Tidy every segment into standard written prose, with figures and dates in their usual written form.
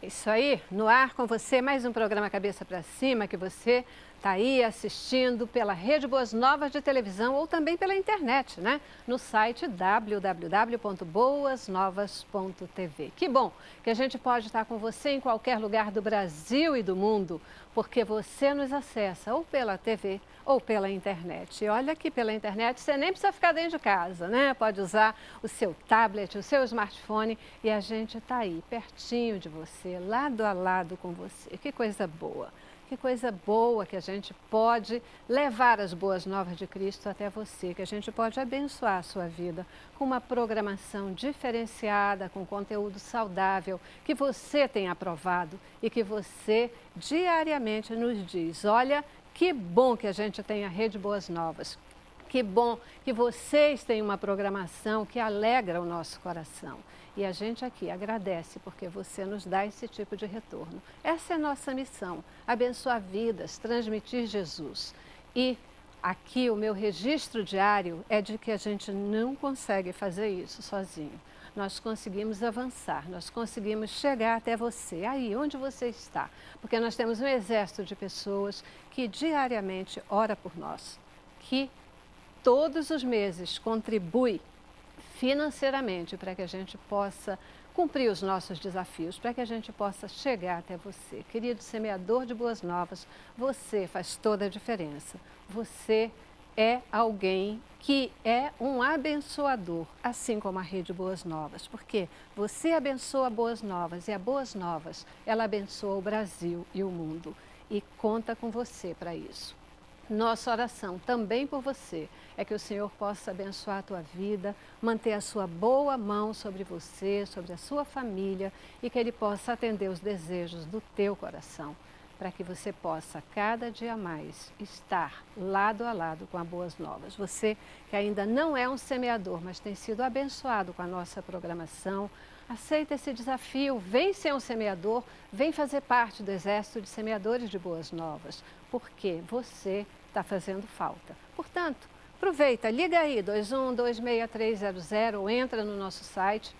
Isso aí, no ar com você, mais um programa Cabeça para Cima, que você está aí assistindo pela Rede Boas Novas de televisão ou também pela internet, né? No site www.boasnovas.tv. Que bom que a gente pode estar com você em qualquer lugar do Brasil e do mundo, porque você nos acessa ou pela TV ou pela internet. E olha que pela internet você nem precisa ficar dentro de casa, né? Pode usar o seu tablet, o seu smartphone e a gente está aí, pertinho de você, lado a lado com você. Que coisa boa! Que coisa boa que a gente pode levar as boas novas de Cristo até você, que a gente pode abençoar a sua vida com uma programação diferenciada, com conteúdo saudável, que você tem aprovado e que você diariamente nos diz, olha, que bom que a gente tem a Rede Boas Novas. Que bom que vocês têm uma programação que alegra o nosso coração. E a gente aqui agradece porque você nos dá esse tipo de retorno. Essa é a nossa missão, abençoar vidas, transmitir Jesus. E aqui o meu registro diário é de que a gente não consegue fazer isso sozinho. Nós conseguimos avançar, nós conseguimos chegar até você, aí onde você está. Porque nós temos um exército de pessoas que diariamente ora por nós, que todos os meses contribui financeiramente para que a gente possa cumprir os nossos desafios, para que a gente possa chegar até você. Querido semeador de boas novas, você faz toda a diferença. Você é alguém que é um abençoador, assim como a Rede Boas Novas, porque você abençoa Boas Novas e a Boas Novas, ela abençoa o Brasil e o mundo e conta com você para isso. Nossa oração também por você é que o Senhor possa abençoar a tua vida, manter a sua boa mão sobre você, sobre a sua família e que Ele possa atender os desejos do teu coração, para que você possa cada dia mais estar lado a lado com a Boas Novas. Você que ainda não é um semeador, mas tem sido abençoado com a nossa programação, aceita esse desafio, vem ser um semeador, vem fazer parte do exército de semeadores de Boas Novas, porque você está fazendo falta. Portanto, aproveita, liga aí 2126-300 ou entra no nosso site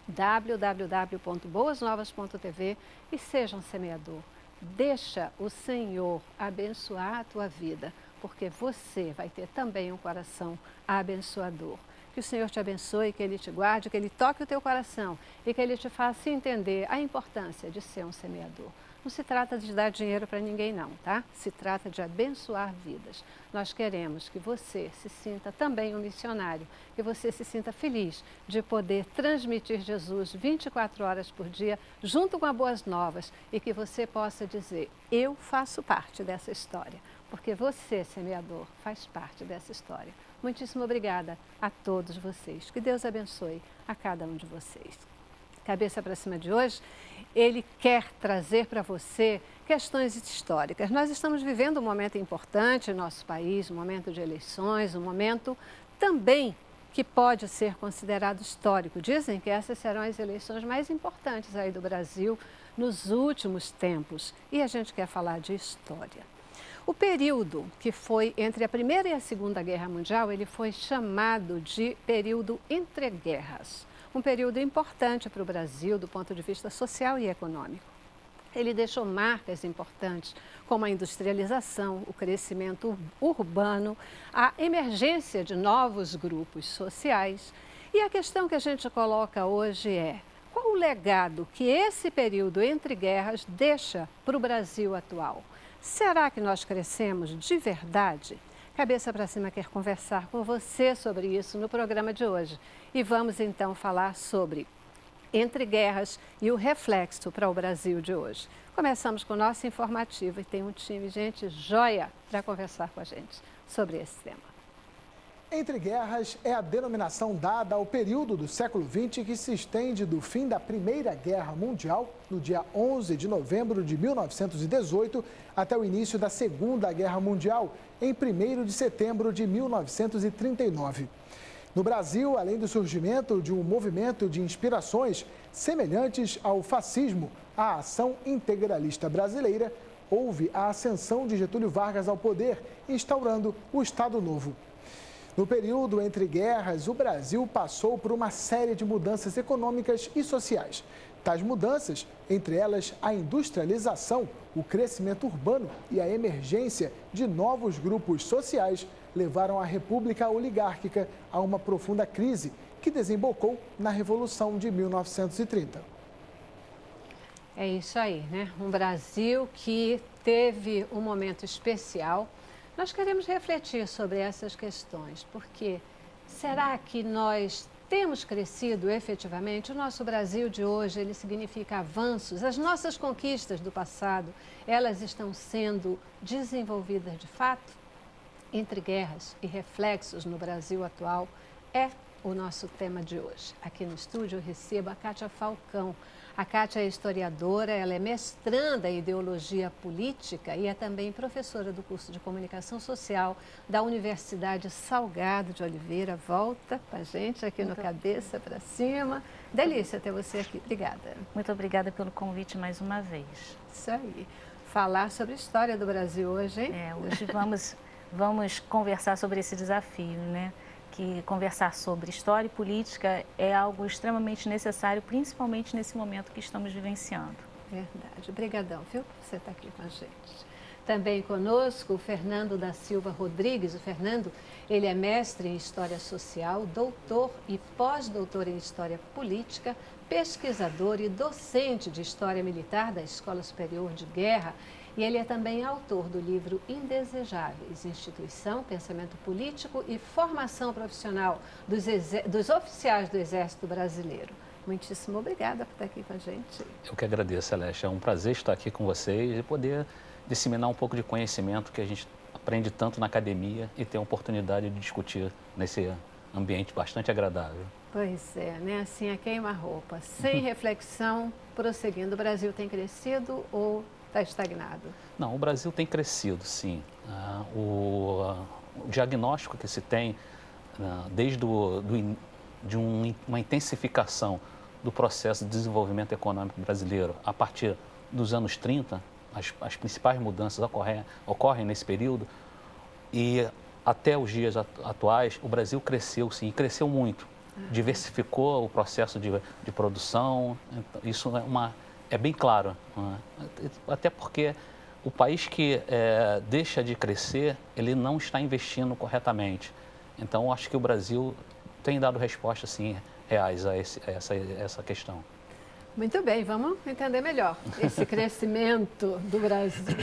www.boasnovas.tv e seja um semeador. Deixa o Senhor abençoar a tua vida, porque você vai ter também um coração abençoador. Que o Senhor te abençoe, que Ele te guarde, que Ele toque o teu coração e que Ele te faça entender a importância de ser um semeador. Não se trata de dar dinheiro para ninguém não, tá? Se trata de abençoar vidas. Nós queremos que você se sinta também um missionário, que você se sinta feliz de poder transmitir Jesus 24 horas por dia, junto com as Boas Novas, e que você possa dizer, eu faço parte dessa história, porque você, semeador, faz parte dessa história. Muitíssimo obrigada a todos vocês. Que Deus abençoe a cada um de vocês. Cabeça para Cima de hoje, ele quer trazer para você questões históricas. Nós estamos vivendo um momento importante no nosso país, um momento de eleições, um momento também que pode ser considerado histórico. Dizem que essas serão as eleições mais importantes aí do Brasil nos últimos tempos. E a gente quer falar de história. O período que foi entre a Primeira e a Segunda Guerra Mundial, ele foi chamado de período entre guerras. Um período importante para o Brasil do ponto de vista social e econômico. Ele deixou marcas importantes, como a industrialização, o crescimento urbano, a emergência de novos grupos sociais. E a questão que a gente coloca hoje é, qual o legado que esse período entre guerras deixa para o Brasil atual? Será que nós crescemos de verdade? Cabeça para Cima quer conversar com você sobre isso no programa de hoje. E vamos então falar sobre entre guerras e o reflexo para o Brasil de hoje. Começamos com o nosso informativo e tem um time, gente, joia para conversar com a gente sobre esse tema. Entre guerras é a denominação dada ao período do século XX que se estende do fim da Primeira Guerra Mundial, no dia 11 de novembro de 1918, até o início da Segunda Guerra Mundial, em 1º de setembro de 1939. No Brasil, além do surgimento de um movimento de inspirações semelhantes ao fascismo, a Ação Integralista Brasileira, houve a ascensão de Getúlio Vargas ao poder, instaurando o Estado Novo. No período entre guerras, o Brasil passou por uma série de mudanças econômicas e sociais. Tais mudanças, entre elas a industrialização, o crescimento urbano e a emergência de novos grupos sociais, levaram a República Oligárquica a uma profunda crise que desembocou na Revolução de 1930. É isso aí, né? Um Brasil que teve um momento especial. Nós queremos refletir sobre essas questões, porque será que nós temos crescido efetivamente? O nosso Brasil de hoje, ele significa avanços. As nossas conquistas do passado, elas estão sendo desenvolvidas de fato? Entre guerras e reflexos no Brasil atual é o nosso tema de hoje. Aqui no estúdio eu recebo a Kátia Falcão. A Kátia é historiadora, ela é mestranda em ideologia política e é também professora do curso de comunicação social da Universidade Salgado de Oliveira. Volta com a gente aqui no Cabeça para Cima. Delícia ter você aqui. Obrigada. Muito obrigada pelo convite mais uma vez. Isso aí. Falar sobre a história do Brasil hoje, hein? Hoje vamos conversar sobre esse desafio, né? Que conversar sobre história e política é algo extremamente necessário, principalmente nesse momento que estamos vivenciando. Verdade. Obrigadão, viu, por você estar aqui com a gente. Também conosco o Fernando da Silva Rodrigues. O Fernando, ele é mestre em História Social, doutor e pós-doutor em História Política, pesquisador e docente de História Militar da Escola Superior de Guerra. E ele é também autor do livro Indesejáveis, Instituição, Pensamento Político e Formação Profissional dos Oficiais do Exército Brasileiro. Muitíssimo obrigada por estar aqui com a gente. Eu que agradeço, Celeste. É um prazer estar aqui com vocês e poder disseminar um pouco de conhecimento que a gente aprende tanto na academia e ter a oportunidade de discutir nesse ambiente bastante agradável. Pois é, né? Assim a queima-roupa. Sem reflexão, prosseguindo. O Brasil tem crescido ou está estagnado? Não, o Brasil tem crescido, sim. O diagnóstico que se tem, desde uma intensificação do processo de desenvolvimento econômico brasileiro a partir dos anos 30, as principais mudanças ocorrem nesse período e até os dias atuais, o Brasil cresceu, sim, e cresceu muito. Diversificou o processo de produção, isso é bem claro, né? Até porque o país que deixa de crescer, ele não está investindo corretamente. Então, acho que o Brasil tem dado respostas, sim, reais a essa questão. Muito bem, vamos entender melhor esse crescimento do Brasil.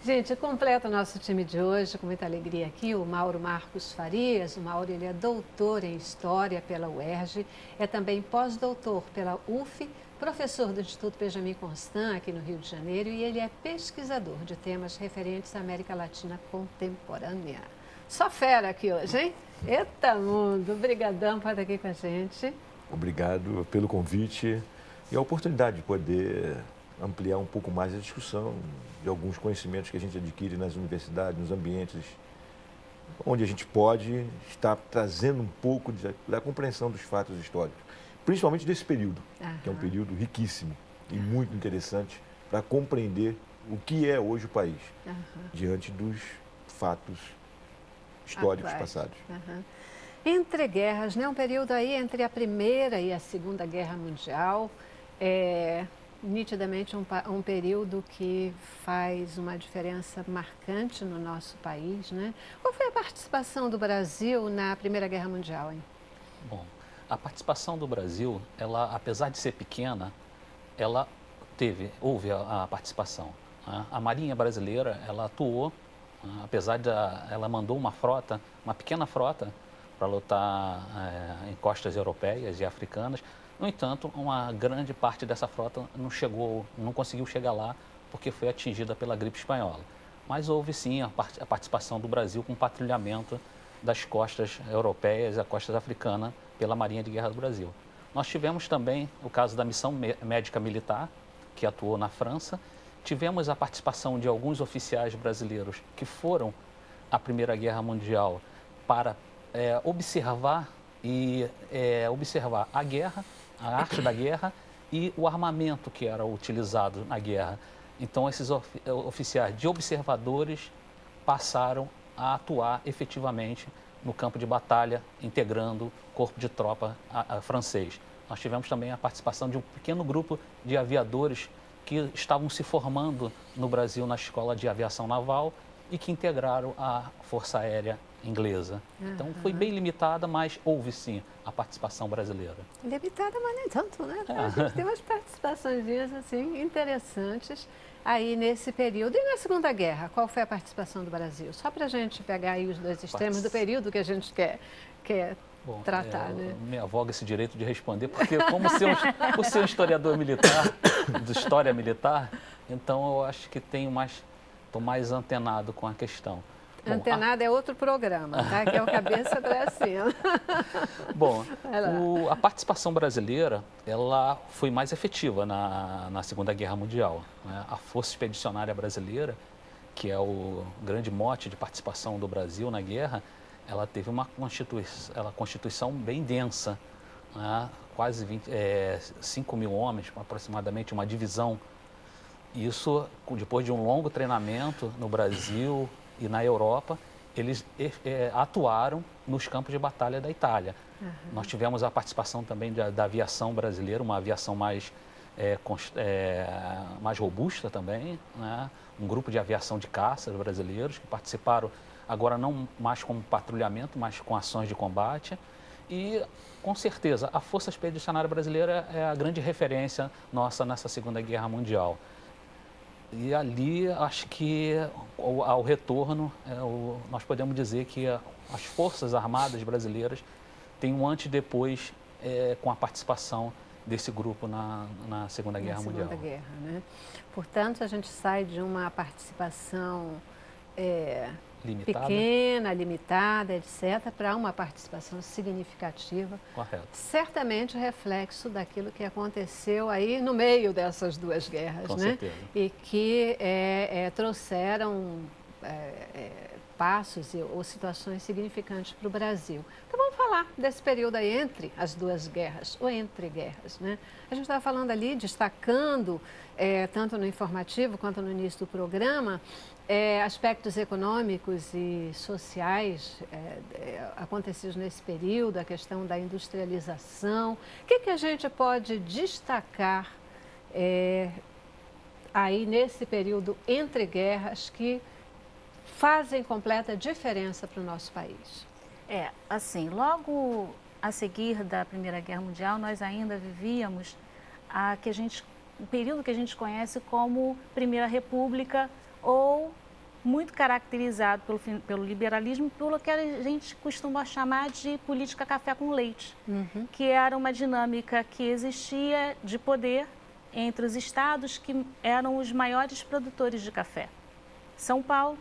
Gente, completa o nosso time de hoje, com muita alegria aqui, o Mauro Marcos Farias. O Mauro, ele é doutor em História pela UERJ, é também pós-doutor pela UF, professor do Instituto Benjamin Constant, aqui no Rio de Janeiro, e ele é pesquisador de temas referentes à América Latina contemporânea. Só fera aqui hoje, hein? Eita mundo! Obrigadão por estar aqui com a gente. Obrigado pelo convite e a oportunidade de poder ampliar um pouco mais a discussão de alguns conhecimentos que a gente adquire nas universidades, nos ambientes onde a gente pode estar trazendo um pouco da compreensão dos fatos históricos, principalmente desse período, que é um período riquíssimo e muito interessante para compreender o que é hoje o país, diante dos fatos históricos passados. Entre guerras, né? Um período aí entre a Primeira e a Segunda Guerra Mundial, nitidamente um período que faz uma diferença marcante no nosso país, né? Qual foi a participação do Brasil na Primeira Guerra Mundial, hein? Bom, a participação do Brasil, ela, apesar de ser pequena, houve a participação, né? A Marinha Brasileira, ela atuou, apesar de ela mandou uma pequena frota para lutar em costas europeias e africanas. No entanto, uma grande parte dessa frota não conseguiu chegar lá porque foi atingida pela gripe espanhola. Mas houve sim a participação do Brasil com patrulhamento das costas europeias e das costas africanas pela Marinha de Guerra do Brasil. Nós tivemos também o caso da missão médica militar, que atuou na França. Tivemos a participação de alguns oficiais brasileiros que foram à Primeira Guerra Mundial para observar a guerra, a arte da guerra e o armamento que era utilizado na guerra. Então, esses oficiais de observadores passaram a atuar efetivamente no campo de batalha, integrando o corpo de tropa francês. nós tivemos também a participação de um pequeno grupo de aviadores que estavam se formando no Brasil na Escola de Aviação Naval e que integraram a Força Aérea Inglesa. Então foi bem limitada, mas houve sim a participação brasileira. Limitada, mas nem tanto, né? A gente tem umas participações assim interessantes aí nesse período. E na Segunda Guerra, qual foi a participação do Brasil? Só para a gente pegar aí os dois extremos do período que a gente quer tratar, né? Me avoga esse direito de responder, porque por ser um historiador militar, de história militar, então eu acho que estou mais antenado com a questão. Antenado é outro programa, tá? Que é o Cabeça para Cima. Bom, a participação brasileira, ela foi mais efetiva na Segunda Guerra Mundial, né? A Força Expedicionária Brasileira, que é o grande mote de participação do Brasil na guerra, ela teve uma constituição bem densa, né? Quase 5 mil homens, aproximadamente, uma divisão. Isso, depois de um longo treinamento no Brasil e na Europa, eles atuaram nos campos de batalha da Itália. Nós tivemos a participação também da aviação brasileira, uma aviação mais robusta também, né? Um grupo de aviação de caças brasileiros que participaram, agora não mais como patrulhamento, mas com ações de combate. E, com certeza, a Força Expedicionária Brasileira é a grande referência nossa nessa Segunda Guerra Mundial. E ali, acho que ao retorno, nós podemos dizer que as Forças Armadas brasileiras têm um antes e depois com a participação desse grupo na Segunda Guerra Mundial. Segunda Guerra, né? Portanto, a gente sai de uma participação limitada, pequena, limitada, etc., para uma participação significativa. Correto. Certamente reflexo daquilo que aconteceu aí no meio dessas duas guerras, Com né? certeza. E que trouxeram passos ou situações significantes para o Brasil. Então vamos falar desse período aí entre as duas guerras, ou entre guerras, né? A gente estava falando ali, destacando, tanto no informativo quanto no início do programa, aspectos econômicos e sociais acontecidos nesse período, a questão da industrialização. O que a gente pode destacar aí nesse período entre guerras que fazem completa diferença para o nosso país? Assim, logo a seguir da Primeira Guerra Mundial, nós ainda vivíamos o período que a gente conhece como Primeira República, ou muito caracterizado pelo liberalismo, pelo que a gente costuma chamar de política café com leite, que era uma dinâmica que existia de poder entre os estados que eram os maiores produtores de café, São Paulo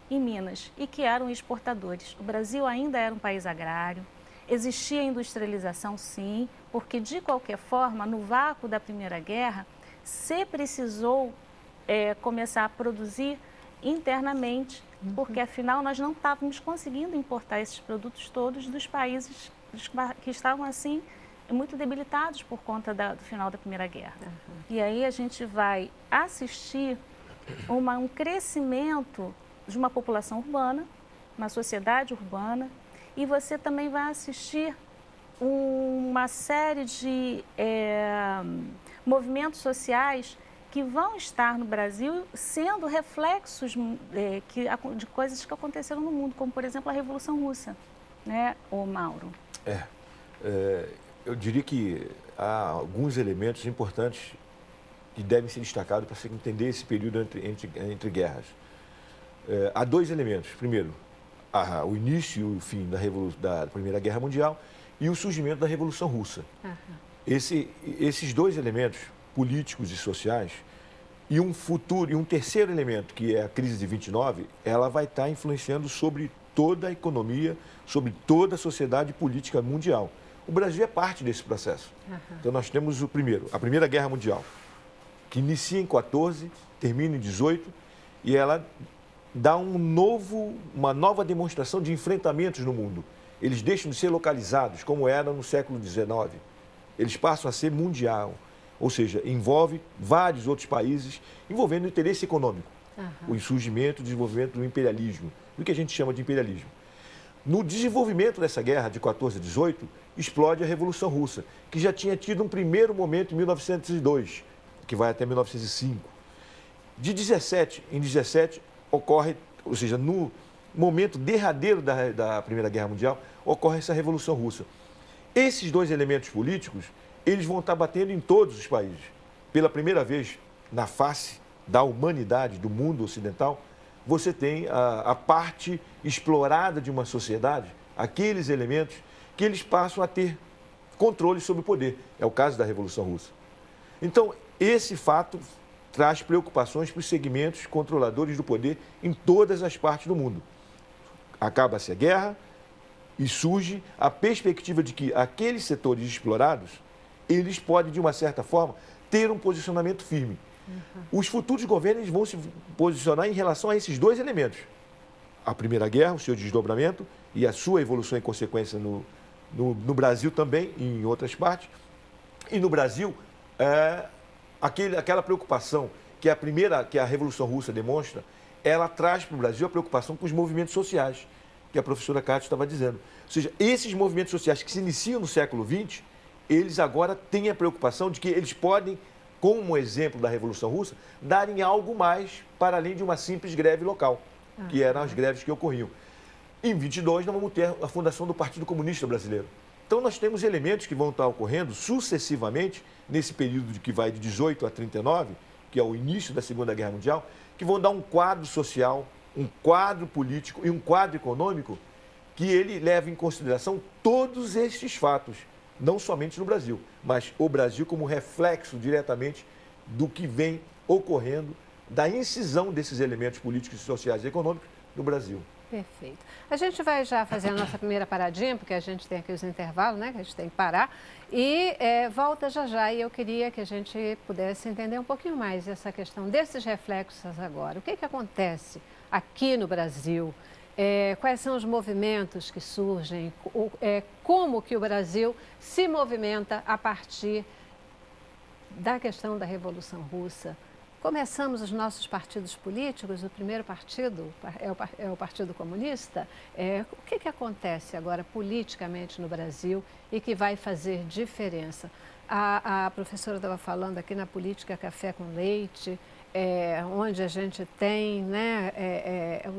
e Minas, e que eram exportadores. O Brasil ainda era um país agrário, existia industrialização sim, porque de qualquer forma, no vácuo da Primeira Guerra, se precisou começar a produzir internamente, porque afinal nós não estávamos conseguindo importar esses produtos todos dos países que estavam assim muito debilitados por conta do final da Primeira Guerra. E aí a gente vai assistir um crescimento de uma população urbana, uma sociedade urbana, e você também vai assistir uma série de movimentos sociais que vão estar no Brasil sendo reflexos de coisas que aconteceram no mundo, como, por exemplo, a Revolução Russa, né, Mauro? Eu diria que há alguns elementos importantes que devem ser destacados para se entender esse período entre guerras. Há dois elementos. Primeiro, o início e o fim da Primeira Guerra Mundial e o surgimento da Revolução Russa. Esses dois elementos, políticos e sociais, e um terceiro elemento, que é a crise de 29, ela vai estar influenciando sobre toda a economia, sobre toda a sociedade política mundial. O Brasil é parte desse processo. Então nós temos a Primeira Guerra Mundial, que inicia em 14, termina em 18, e ela dá uma nova demonstração de enfrentamentos no mundo. Eles deixam de ser localizados, como era no século XIX. Eles passam a ser mundial, ou seja, envolve vários outros países, envolvendo o interesse econômico, o surgimento e desenvolvimento do imperialismo, do que a gente chama de imperialismo. No desenvolvimento dessa guerra de 14 a 18, explode a Revolução Russa, que já tinha tido um primeiro momento em 1902, que vai até 1905. De 17 em 17 ocorre, ou seja, no momento derradeiro da Primeira Guerra Mundial, ocorre essa Revolução Russa. Esses dois elementos políticos, eles vão estar batendo em todos os países. Pela primeira vez na face da humanidade, do mundo ocidental, você tem a parte explorada de uma sociedade, aqueles elementos que eles passam a ter controle sobre o poder. É o caso da Revolução Russa. Então, esse fato traz preocupações para os segmentos controladores do poder em todas as partes do mundo. Acaba-se a guerra e surge a perspectiva de que aqueles setores explorados, eles podem, de uma certa forma, ter um posicionamento firme. Os futuros governos vão se posicionar em relação a esses dois elementos. A Primeira Guerra, o seu desdobramento e a sua evolução em consequência no Brasil também e em outras partes. E no Brasil, aquela preocupação que a Revolução Russa demonstra, ela traz para o Brasil a preocupação com os movimentos sociais, que a professora Cátia estava dizendo. Ou seja, esses movimentos sociais que se iniciam no século XX, eles agora têm a preocupação de que eles podem, como exemplo da Revolução Russa, darem algo mais para além de uma simples greve local, que eram as greves que ocorriam. Em 22, nós vamos ter a fundação do Partido Comunista Brasileiro. Então, nós temos elementos que vão estar ocorrendo sucessivamente, nesse período que vai de 18 a 39, que é o início da Segunda Guerra Mundial, que vão dar um quadro social, um quadro político e um quadro econômico que ele leva em consideração todos estes fatos, não somente no Brasil, mas o Brasil como reflexo diretamente do que vem ocorrendo, da incisão desses elementos políticos, sociais e econômicos no Brasil. Perfeito. A gente vai já fazer a nossa primeira paradinha, porque a gente tem aqui os intervalos, né, que a gente tem que parar, e volta já já. E eu queria que a gente pudesse entender um pouquinho mais essa questão desses reflexos agora. O que acontece aqui no Brasil? Quais são os movimentos que surgem? Como que o Brasil se movimenta a partir da questão da Revolução Russa? Começamos os nossos partidos políticos, o primeiro partido é o Partido Comunista. O que acontece agora politicamente no Brasil e que vai fazer diferença? A professora estava falando aqui na política café com leite, onde a gente tem, né,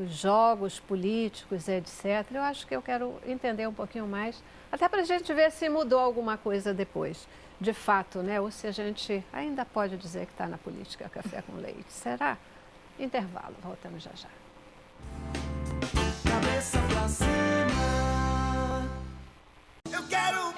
os jogos políticos, etc. Eu acho que eu quero entender um pouquinho mais, até para a gente ver se mudou alguma coisa depois. De fato, né? Ou se a gente ainda pode dizer que está na política café com leite. Será? Intervalo, voltamos já já. Cabeça pra cima. Eu quero